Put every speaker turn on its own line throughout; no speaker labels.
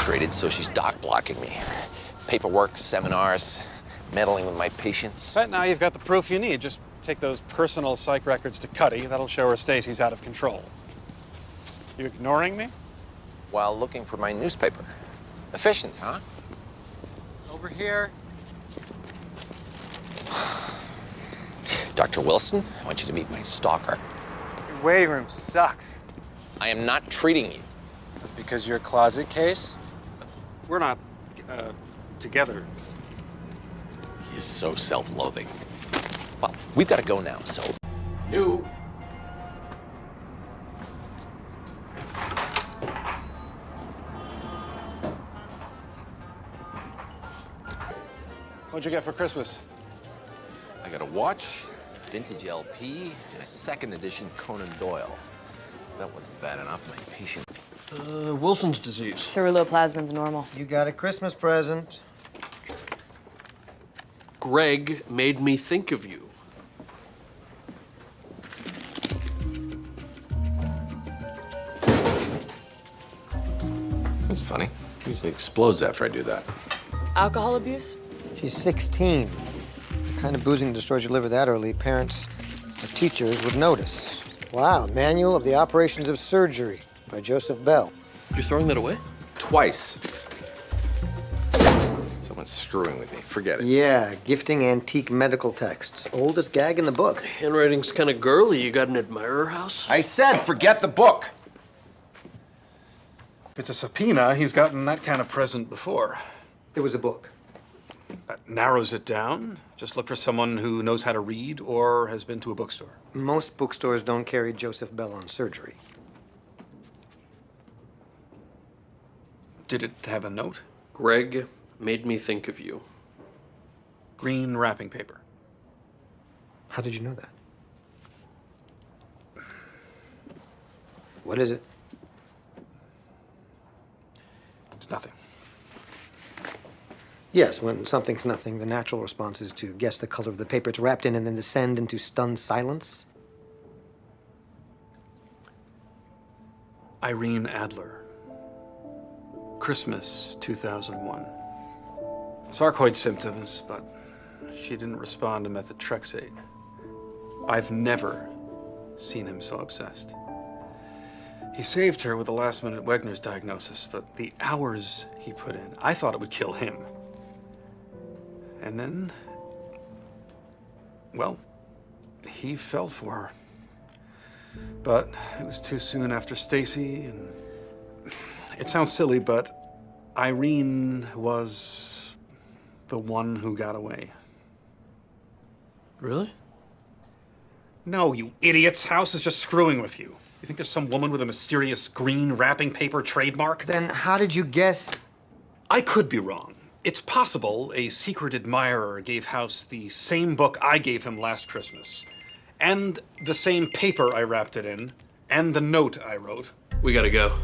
created, so she's dock blocking me. Paperwork, seminars, meddling with my patients.
But now you've got the proof you need. Just take those personal psych records to Cuddy. That'll show her Stacy's out of control. You ignoring me?
While looking for my newspaper. Efficient, huh?
Over here.
Dr. Wilson, I want you to meet my stalker.
Your waiting room sucks.
I am not treating you.
Because you're a closet case?
We're not, together.
He is so self-loathing. Well, we've got to go now, so...
You.
What'd you get for Christmas?
I got a watch, vintage LP, and a second edition Conan Doyle. That wasn't bad enough. My patient...
Wilson's disease.
Ceruloplasmin's normal.
You got a Christmas present.
Greg made me think of you.
That's funny. Usually explodes after I do that.
Alcohol abuse?
She's 16. The kind of boozing destroys your liver that early, parents or teachers would notice. Wow, Manual of the Operations of Surgery by Joseph Bell.
You're throwing that away?
Twice. Someone's screwing with me. Forget it.
Yeah, gifting antique medical texts. Oldest gag in the book.
Handwriting's kind of girly. You got an admirer house?
I said forget the book.
If it's a subpoena, he's gotten that kind of present before.
It was a book.
That narrows it down. Just look for someone who knows how to read or has been to a bookstore.
Most bookstores don't carry Joseph Bell on surgery.
Did it have a note?
Greg made me think of you.
Green wrapping paper.
How did you know that? What is it?
It's nothing.
Yes, when something's nothing, the natural response is to guess the color of the paper it's wrapped in and then descend into stunned silence.
Irene Adler. Christmas 2001. Sarcoid symptoms, but she didn't respond to methotrexate. I've never seen him so obsessed. He saved her with the last-minute Wegner's diagnosis, but the hours he put in, I thought it would kill him. And then, well, he fell for her. But it was too soon after Stacy, and it sounds silly, but Irene was the one who got away.
Really?
No, you idiots. House is just screwing with you. You think there's some woman with a mysterious green wrapping paper trademark?
Then how did you guess?
I could be wrong. It's possible a secret admirer gave House the same book I gave him last Christmas, and the same paper I wrapped it in, and the note I wrote.
We gotta go.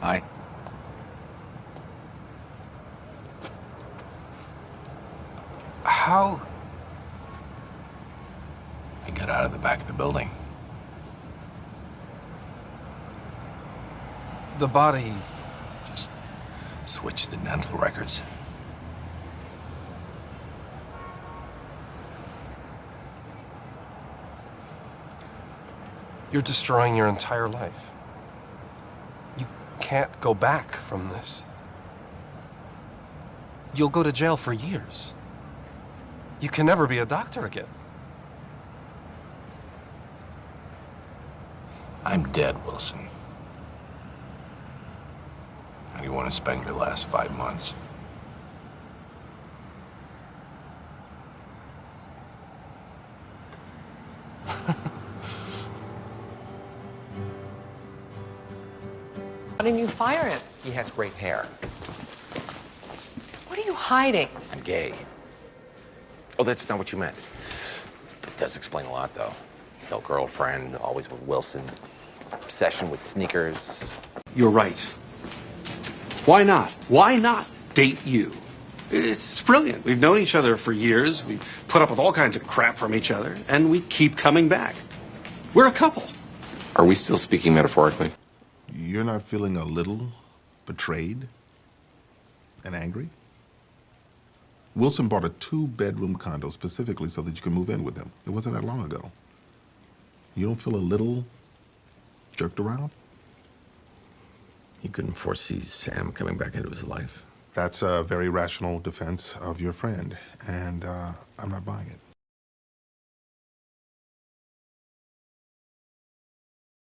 Hi.
How?
I got out of the back of the building.
The body.
Just switched the dental records.
You're destroying your entire life. You can't go back from this. You'll go to jail for years. You can never be a doctor again.
I'm dead, Wilson. How do you want to spend your last 5 months?
Why didn't you fire him?
He has great hair.
What are you hiding?
I'm gay. Oh, that's not what you meant. It does explain a lot, though. No girlfriend, always with Wilson. Obsession with sneakers.
You're right. Why not? Why not date you? It's brilliant. We've known each other for years. We put up with all kinds of crap from each other, and we keep coming back. We're a couple.
Are we still speaking metaphorically?
You're not feeling a little betrayed and angry? Wilson bought a 2-bedroom condo specifically so that you could move in with him. It wasn't that long ago. You don't feel a little jerked around?
He couldn't foresee Sam coming back into his life.
That's a very rational defense of your friend, and I'm not buying it.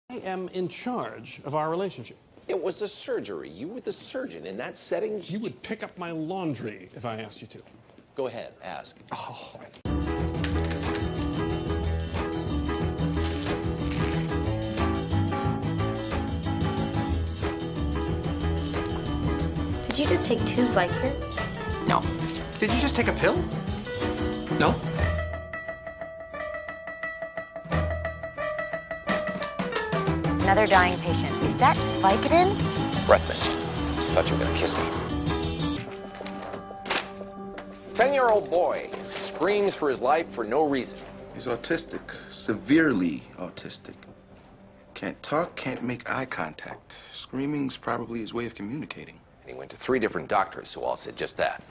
I am in charge of our relationship.
It was a surgery. You were the surgeon. In that setting,
You would pick up my laundry if I asked you to.
go ahead, ask.
Oh.
Did you just take 2 Vicodin?
No. Did you just take a pill?
No?
Another dying patient. Is that Vicodin?
Breath mint. Thought you were gonna kiss me. 10-year-old boy screams for his life for no reason.
He's autistic, severely autistic. Can't talk, can't make eye contact. Screaming's probably his way of communicating.
And he went to 3 different doctors who all said just that.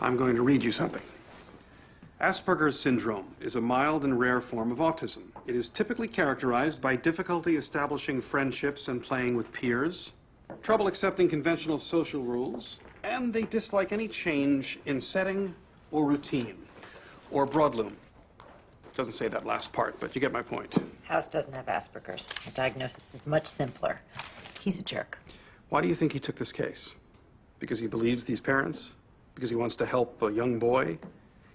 I'm going to read you something. Asperger's syndrome is a mild and rare form of autism. It is typically characterized by difficulty establishing friendships and playing with peers, trouble accepting conventional social rules, and they dislike any change in setting or routine, or broadloom. It doesn't say that last part, but you get my point.
House doesn't have Asperger's. The diagnosis is much simpler. He's a jerk.
Why do you think he took this case? Because he believes these parents? Because he wants to help a young boy?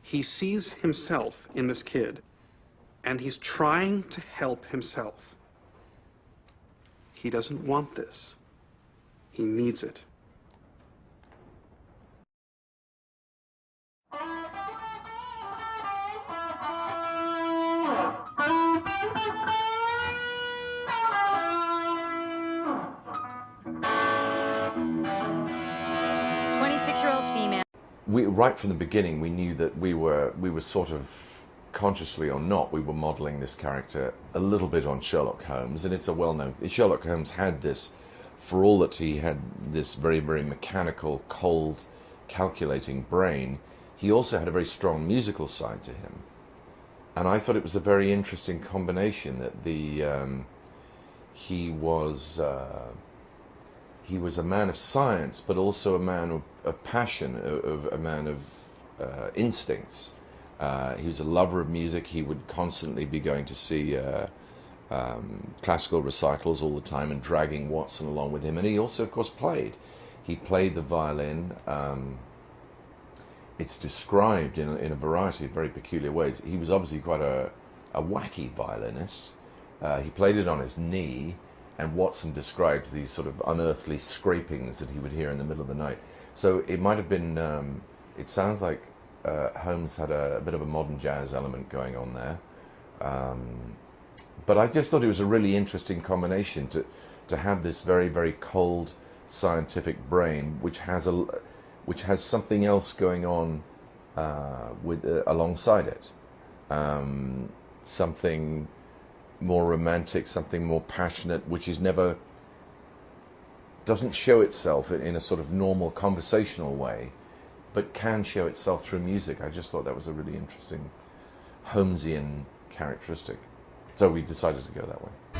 He sees himself in this kid, and he's trying to help himself. He doesn't want this. He needs it.
Right from the beginning, we knew that we were sort of, consciously or not, we were modeling this character a little bit on Sherlock Holmes, and it's a well-known. Sherlock Holmes had this, for all that he had this very, very mechanical, cold, calculating brain, he also had a very strong musical side to him. And I thought it was a very interesting combination that he was a man of science, but also a man of passion, a man of instincts. He was a lover of music. He would constantly be going to see classical recitals all the time and dragging Watson along with him. And he also, of course, played. He played the violin. It's described in a variety of very peculiar ways. He was obviously quite a wacky violinist. He played it on his knee. And Watson describes these sort of unearthly scrapings that he would hear in the middle of the night. So it might have been, it sounds like Holmes had a bit of a modern jazz element going on there. But I just thought it was a really interesting combination to have this very, very cold scientific brain, which has something else going on alongside it, something more romantic, something more passionate, which doesn't show itself in a sort of normal conversational way, but can show itself through music. I just thought that was a really interesting Holmesian characteristic. So we decided to go that way.